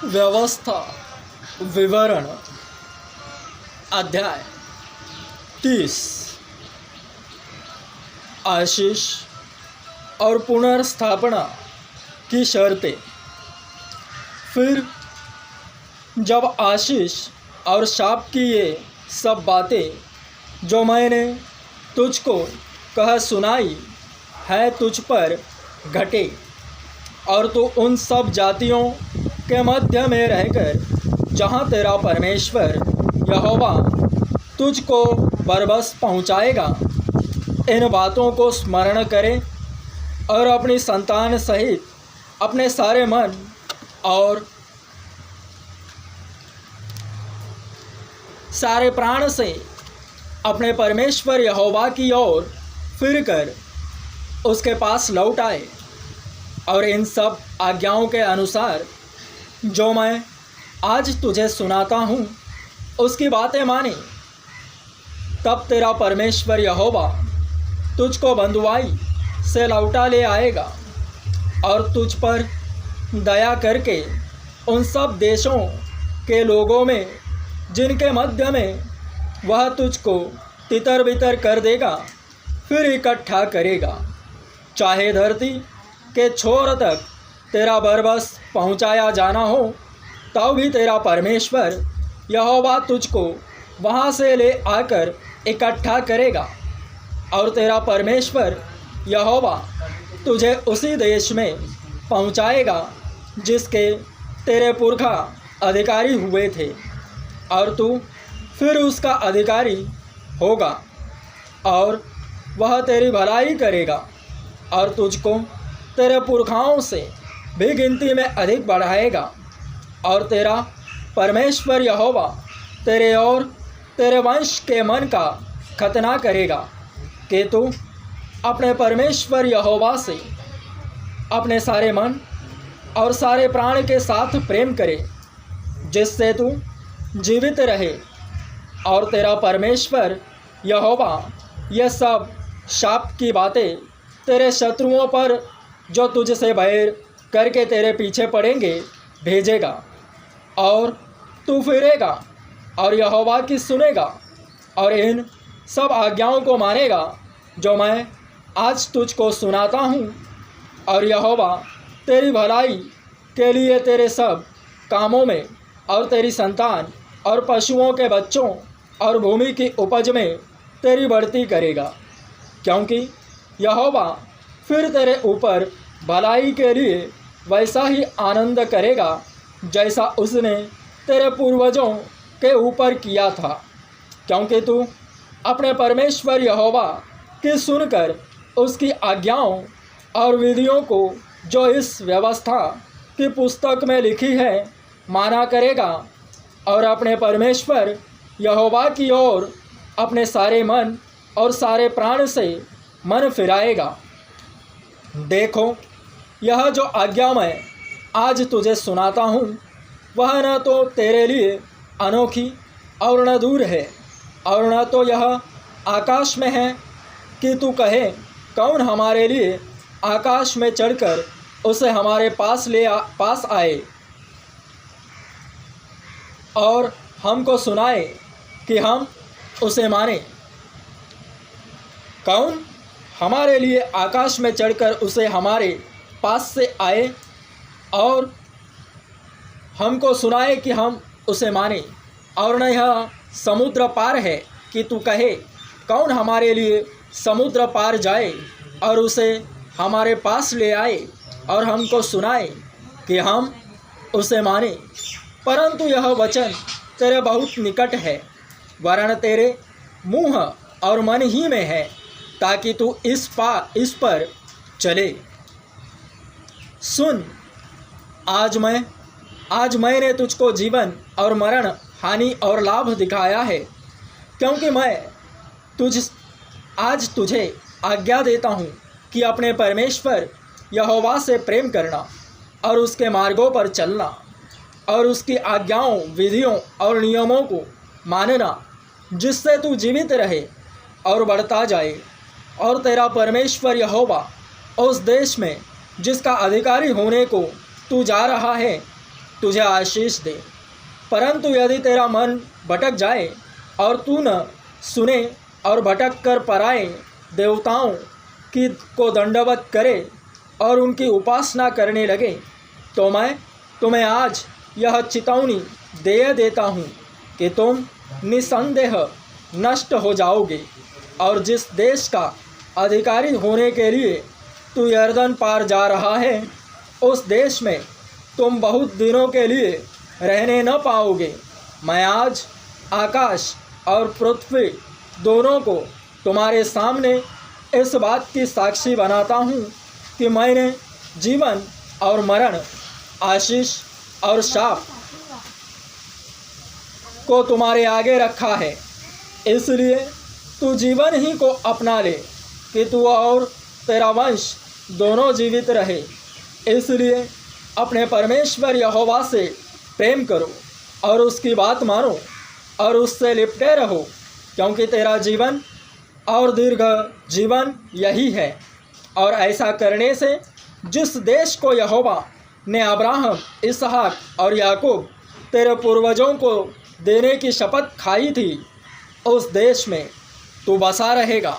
व्यवस्था विवरण अध्याय 30 आशीष और पुनर्स्थापना की शर्तें। फिर जब आशीष और शाप की ये सब बातें जो मैंने तुझको कह सुनाई है तुझ पर घटे और तू उन सब जातियों के मध्य में रहकर जहाँ तेरा परमेश्वर यहोवा तुझको बरबस पहुँचाएगा, इन बातों को स्मरण करे और अपनी संतान सहित अपने सारे मन और सारे प्राण से अपने परमेश्वर यहोवा की ओर फिरकर उसके पास लौट आए और इन सब आज्ञाओं के अनुसार जो मैं आज तुझे सुनाता हूँ उसकी बातें माने। तब तेरा परमेश्वर यहोवा तुझको बंधुआई से लौटा ले आएगा और तुझ पर दया करके उन सब देशों के लोगों में जिनके मध्य में वह तुझको तितर बितर कर देगा फिर इकट्ठा करेगा। चाहे धरती के छोर तक तेरा बरबस पहुँचाया जाना हो तब भी तेरा परमेश्वर यहोवा तुझको वहाँ से ले आकर इकट्ठा करेगा और तेरा परमेश्वर यहोवा तुझे उसी देश में पहुँचाएगा जिसके तेरे पुरखा अधिकारी हुए थे और तू फिर उसका अधिकारी होगा और वह तेरी भलाई करेगा और तुझको तेरे पुरखाओं से भी गिनती में अधिक बढ़ाएगा और तेरा परमेश्वर यहोवा तेरे और तेरे वंश के मन का खतना करेगा कि तू अपने परमेश्वर यहोवा से अपने सारे मन और सारे प्राण के साथ प्रेम करे जिससे तू जीवित रहे और तेरा परमेश्वर यहोवा यह सब शाप की बातें तेरे शत्रुओं पर जो तुझसे बैर करके तेरे पीछे पड़ेंगे भेजेगा और तू फिरेगा और यहोवा की सुनेगा और इन सब आज्ञाओं को मानेगा जो मैं आज तुझको सुनाता हूँ और यहोवा तेरी भलाई के लिए तेरे सब कामों में और तेरी संतान और पशुओं के बच्चों और भूमि की उपज में तेरी बढ़ती करेगा, क्योंकि यहोवा फिर तेरे ऊपर भलाई के लिए वैसा ही आनंद करेगा जैसा उसने तेरे पूर्वजों के ऊपर किया था, क्योंकि तू अपने परमेश्वर यहोवा की सुनकर उसकी आज्ञाओं और विधियों को जो इस व्यवस्था की पुस्तक में लिखी है माना करेगा और अपने परमेश्वर यहोवा की ओर अपने सारे मन और सारे प्राण से मन फिराएगा। देखो, यह जो आज्ञा मैं आज तुझे सुनाता हूँ वह न तो तेरे लिए अनोखी और न दूर है और न तो यह आकाश में है कि तू कहे कौन हमारे लिए आकाश में चढ़कर उसे हमारे पास आए और हमको सुनाए कि हम उसे माने। कौन हमारे लिए आकाश में चढ़कर उसे हमारे पास से आए और हमको सुनाए कि हम उसे माने। और न यह समुद्र पार है कि तू कहे कौन हमारे लिए समुद्र पार जाए और उसे हमारे पास ले आए और हमको सुनाए कि हम उसे माने। परंतु यह वचन तेरे बहुत निकट है, वरन तेरे मुँह और मन ही में है, ताकि तू इस पर चले। सुन, आज मैंने तुझको जीवन और मरण, हानि और लाभ दिखाया है, क्योंकि मैं आज तुझे आज्ञा देता हूँ कि अपने परमेश्वर यहोवा से प्रेम करना और उसके मार्गों पर चलना और उसकी आज्ञाओं, विधियों और नियमों को मानना, जिससे तू जीवित रहे और बढ़ता जाए और तेरा परमेश्वर यहोवा उस देश में जिसका अधिकारी होने को तू जा रहा है तुझे आशीष दे। परंतु यदि तेरा मन भटक जाए और तू न सुने और भटक कर पराए देवताओं की को दंडवत करे और उनकी उपासना करने लगे, तो मैं तुम्हें आज यह चेतावनी दे देता हूँ कि तुम निसंदेह नष्ट हो जाओगे। और जिस देश का अधिकारी होने के लिए तू यर्दन पार जा रहा है, उस देश में तुम बहुत दिनों के लिए रहने न पाओगे। मैं आज आकाश और पृथ्वी दोनों को तुम्हारे सामने इस बात की साक्षी बनाता हूँ कि मैंने जीवन और मरण, आशीष और शाप को तुम्हारे आगे रखा है। इसलिए तू जीवन ही को अपना ले कि तू और तेरा वंश दोनों जीवित रहे। इसलिए अपने परमेश्वर यहोवा से प्रेम करो और उसकी बात मानो और उससे लिपटे रहो, क्योंकि तेरा जीवन और दीर्घ जीवन यही है। और ऐसा करने से जिस देश को यहोवा ने अब्राहम, इसहाक और याकूब तेरे पूर्वजों को देने की शपथ खाई थी, उस देश में तू बसा रहेगा।